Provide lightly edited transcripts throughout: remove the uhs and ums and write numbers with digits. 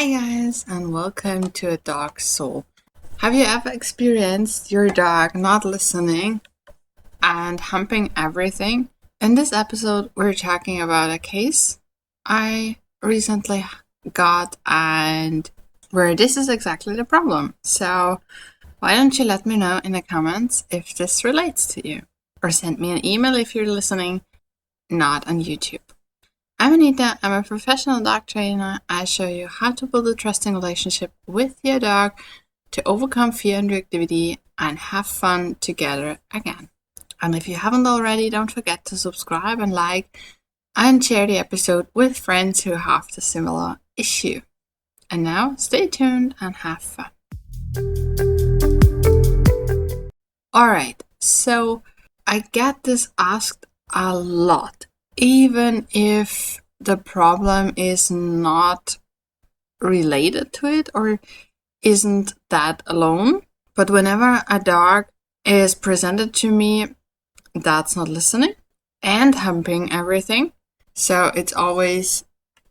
Hi guys, and welcome to A Dog's Soul. Have you ever experienced your dog not listening and humping everything? In this episode, we're talking about a case I recently got and where this is exactly the problem. So why don't you let me know in the comments if this relates to you? Or send me an email if you're listening, not on YouTube. I'm Anita, I'm a professional dog trainer. I show you how to build a trusting relationship with your dog to overcome fear and reactivity and have fun together again. And if you haven't already, don't forget to subscribe and like and share the episode with friends who have the similar issue. And now, stay tuned and have fun. Alright, so I get this asked a lot. Even if the problem is not related to it or isn't that alone. But whenever a dog is presented to me that's not listening and humping everything, so it's always,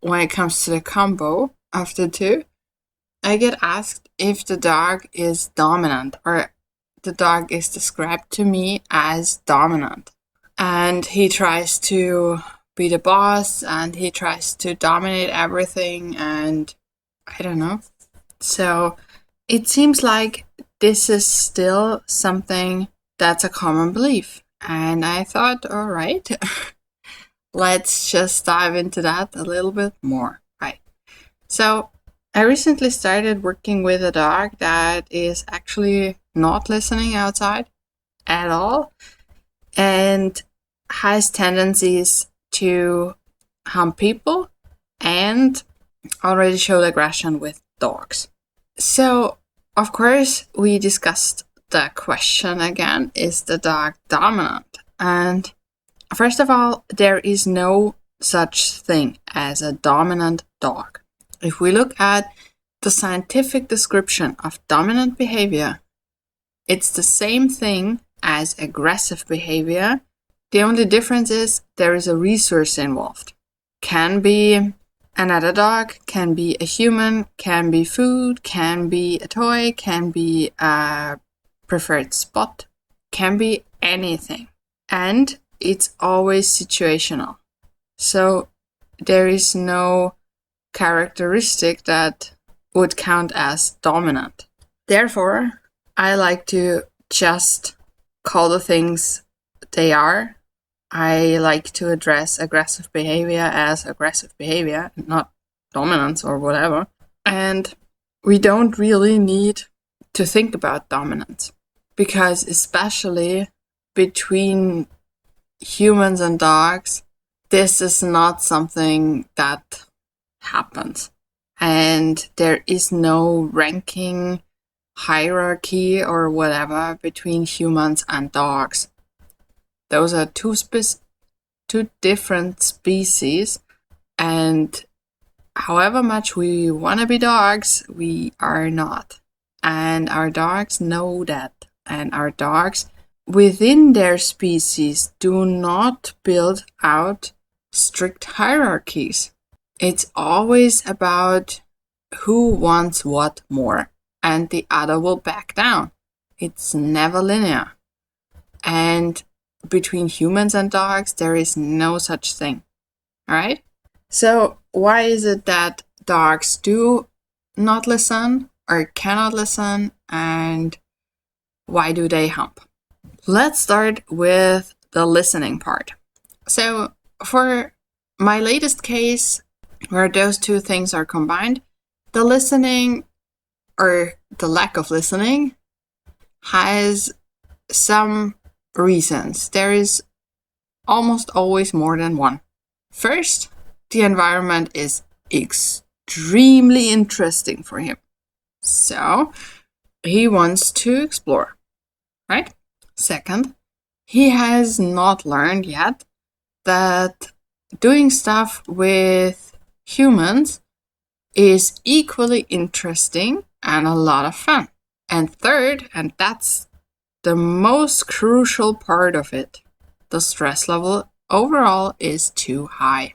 when it comes to the combo of the two, I get asked if the dog is dominant or the dog is described to me as dominant. And he tries to be the boss and he tries to dominate everything and I don't know. So it seems like this is still something that's a common belief. And I thought, all right, let's just dive into that a little bit more. Right. So I recently started working with a dog that is actually not listening outside at all. And has tendencies to hump people and already showed aggression with dogs. So, of course, we discussed the question again, is the dog dominant? And first of all, there is no such thing as a dominant dog. If we look at the scientific description of dominant behavior, it's the same thing as aggressive behavior. The only difference is there is a resource involved. Can be another dog, can be a human, can be food, can be a toy, can be a preferred spot, can be anything. And it's always situational. So there is no characteristic that would count as dominant. Therefore, I like to just call the things they are. I like to address aggressive behavior as aggressive behavior, not dominance or whatever. And we don't really need to think about dominance because especially between humans and dogs, this is not something that happens. And there is no ranking hierarchy or whatever between humans and dogs. Those are two different species, and however much we want to be dogs, we are not. And our dogs know that. And our dogs within their species do not build out strict hierarchies. It's always about who wants what more, and the other will back down. It's never linear. And between humans and dogs, there is no such thing. All right? So why is it that dogs do not listen or cannot listen, and why do they hump? Let's start with the listening part. So for my latest case, where those two things are combined, the listening or the lack of listening has some reasons. There is almost always more than one. First, the environment is extremely interesting for him. So he wants to explore, right? Second, he has not learned yet that doing stuff with humans is equally interesting and a lot of fun. And third, and that's the most crucial part of it, the stress level overall is too high.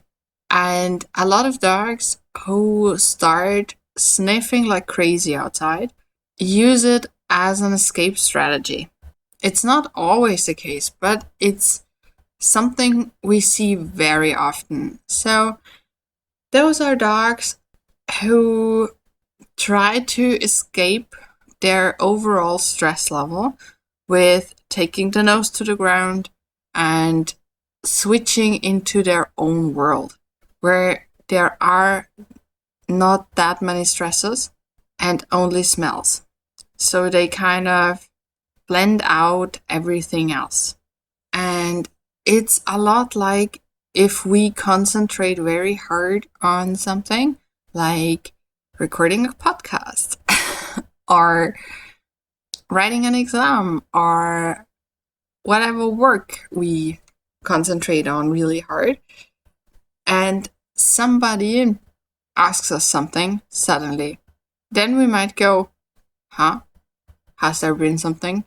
And a lot of dogs who start sniffing like crazy outside, use it as an escape strategy. It's not always the case, but it's something we see very often. So those are dogs who try to escape their overall stress level with taking the nose to the ground and switching into their own world where there are not that many stresses and only smells. So they kind of blend out everything else. And it's a lot like if we concentrate very hard on something, like recording a podcast or writing an exam or whatever work we concentrate on really hard, and somebody asks us something suddenly, then we might go, huh? Has there been something?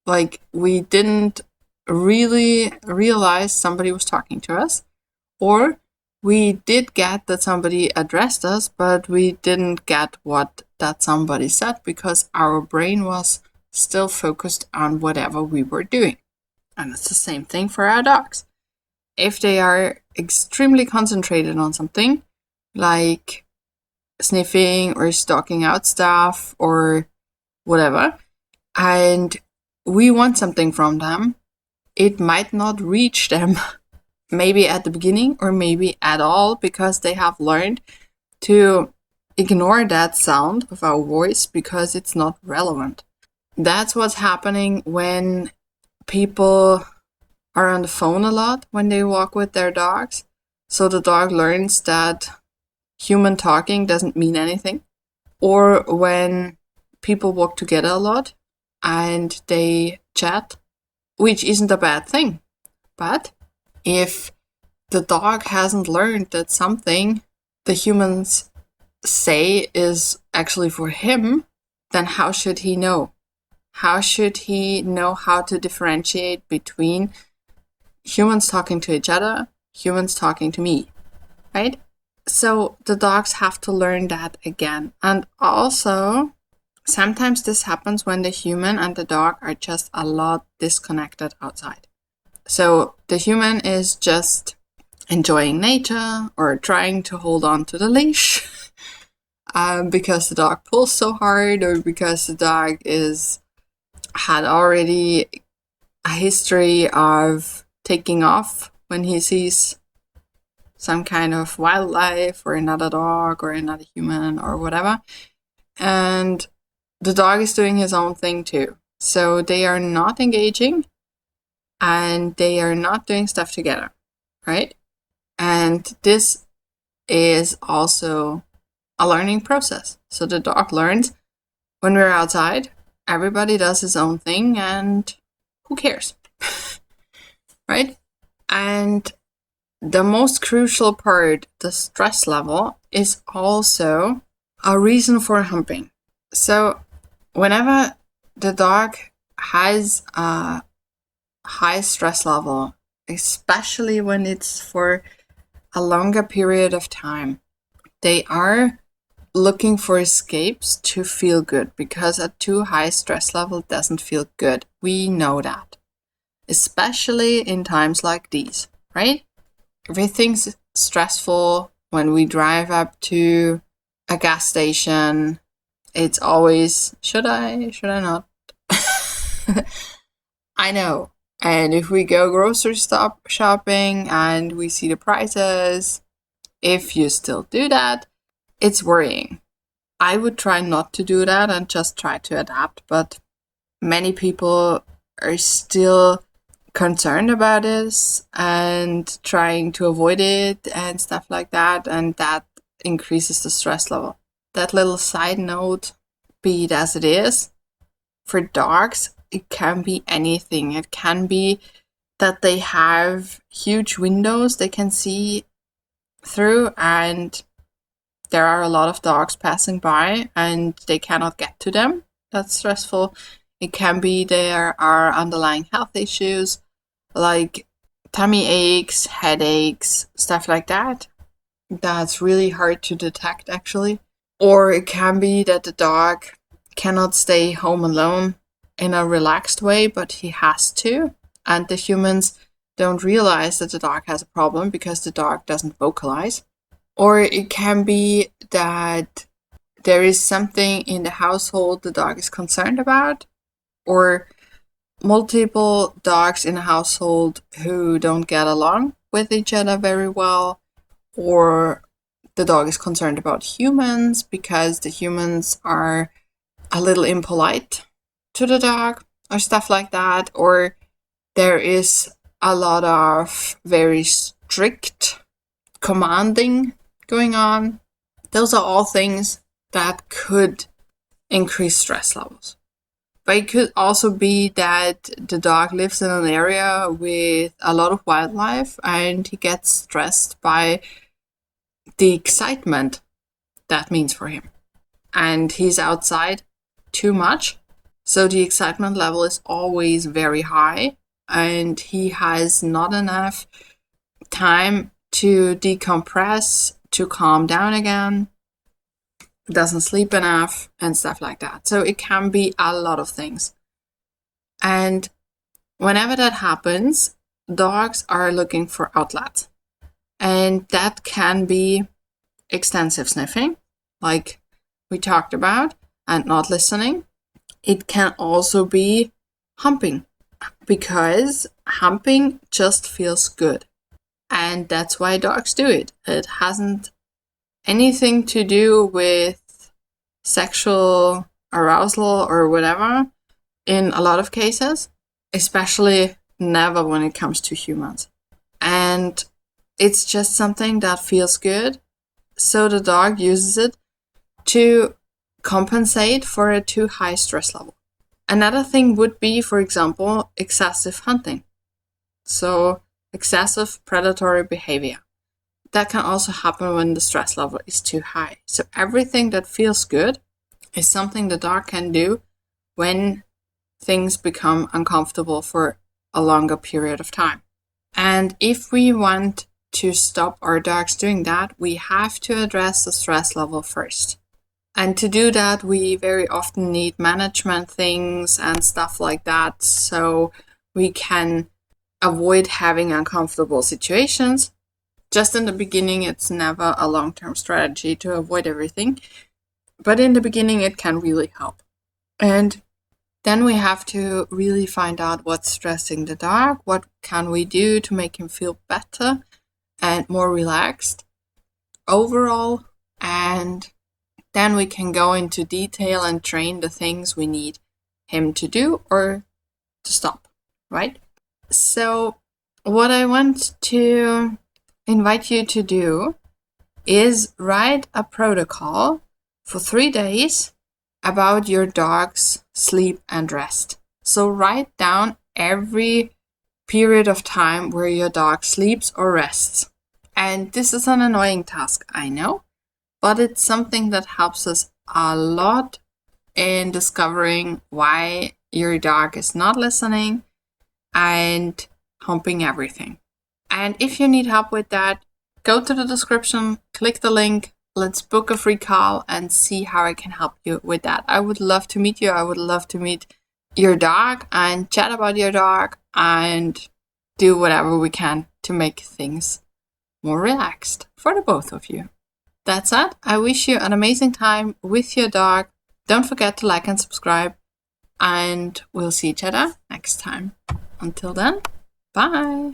Like, we didn't really realize somebody was talking to us, or we did get that somebody addressed us, but we didn't get what that somebody said because our brain was still focused on whatever we were doing. And it's the same thing for our dogs. If they are extremely concentrated on something, like sniffing or stalking out stuff or whatever, and we want something from them, it might not reach them maybe at the beginning or maybe at all, because they have learned to ignore that sound of our voice because it's not relevant. That's what's happening when people are on the phone a lot when they walk with their dogs. So the dog learns that human talking doesn't mean anything. Or when people walk together a lot and they chat, which isn't a bad thing. But if the dog hasn't learned that something the humans say is actually for him, then how should he know? How should he know how to differentiate between humans talking to each other, humans talking to me, right? So the dogs have to learn that again. And also, sometimes this happens when the human and the dog are just a lot disconnected outside. So the human is just enjoying nature or trying to hold on to the leash because the dog pulls so hard, or because the dog had already a history of taking off when he sees some kind of wildlife or another dog or another human or whatever. And the dog is doing his own thing too. So they are not engaging and they are not doing stuff together, right? And this is also a learning process. So the dog learns when we're outside, everybody does his own thing and who cares? Right? And the most crucial part, the stress level, is also a reason for humping. So whenever the dog has a high stress level, especially when it's for a longer period of time, they are looking for escapes to feel good, because a too high stress level doesn't feel good. We know that, especially in times like these, right? Everything's stressful. When we drive up to a gas station, it's always, should I not? I know. And if we go grocery shopping and we see the prices, if you still do that, it's worrying. I would try not to do that and just try to adapt, but many people are still concerned about this and trying to avoid it and stuff like that, and that increases the stress level. That little side note, be it as it is, for dogs, it can be anything. It can be that they have huge windows they can see through, and there are a lot of dogs passing by and they cannot get to them. That's stressful. It can be there are underlying health issues like tummy aches, headaches, stuff like that. That's really hard to detect, actually. Or it can be that the dog cannot stay home alone in a relaxed way, but he has to. And the humans don't realize that the dog has a problem because the dog doesn't vocalize. Or it can be that there is something in the household the dog is concerned about, or multiple dogs in a household who don't get along with each other very well, or the dog is concerned about humans because the humans are a little impolite to the dog, or stuff like that, or there is a lot of very strict commanding going on. Those are all things that could increase stress levels. But it could also be that the dog lives in an area with a lot of wildlife and he gets stressed by the excitement that means for him. And he's outside too much, so the excitement level is always very high and he has not enough time to decompress, to calm down again, doesn't sleep enough, and stuff like that. So it can be a lot of things. And whenever that happens, dogs are looking for outlets. And that can be extensive sniffing, like we talked about, and not listening. It can also be humping, because humping just feels good. And that's why dogs do it. It hasn't anything to do with sexual arousal or whatever in a lot of cases, especially never when it comes to humans. And it's just something that feels good, so the dog uses it to compensate for a too high stress level. Another thing would be, for example, excessive hunting. So excessive predatory behavior. That can also happen when the stress level is too high. So everything that feels good is something the dog can do when things become uncomfortable for a longer period of time. And if we want to stop our dogs doing that, we have to address the stress level first. And to do that, we very often need management things and stuff like that, so we can avoid having uncomfortable situations. Just in the beginning, it's never a long-term strategy to avoid everything, but in the beginning, it can really help. And then we have to really find out what's stressing the dog, what can we do to make him feel better and more relaxed overall, and then we can go into detail and train the things we need him to do or to stop, right? So what I want to invite you to do is write a protocol for 3 days about your dog's sleep and rest. So write down every period of time where your dog sleeps or rests. And this is an annoying task, I know, but it's something that helps us a lot in discovering why your dog is not listening and humping everything. And if you need help with that, go to the description, click the link, let's book a free call and see how I can help you with that. I would love to meet you. I would love to meet your dog and chat about your dog and do whatever we can to make things more relaxed for the both of you. That's it. I wish you an amazing time with your dog. Don't forget to like and subscribe, and we'll see each other next time. Until then, bye.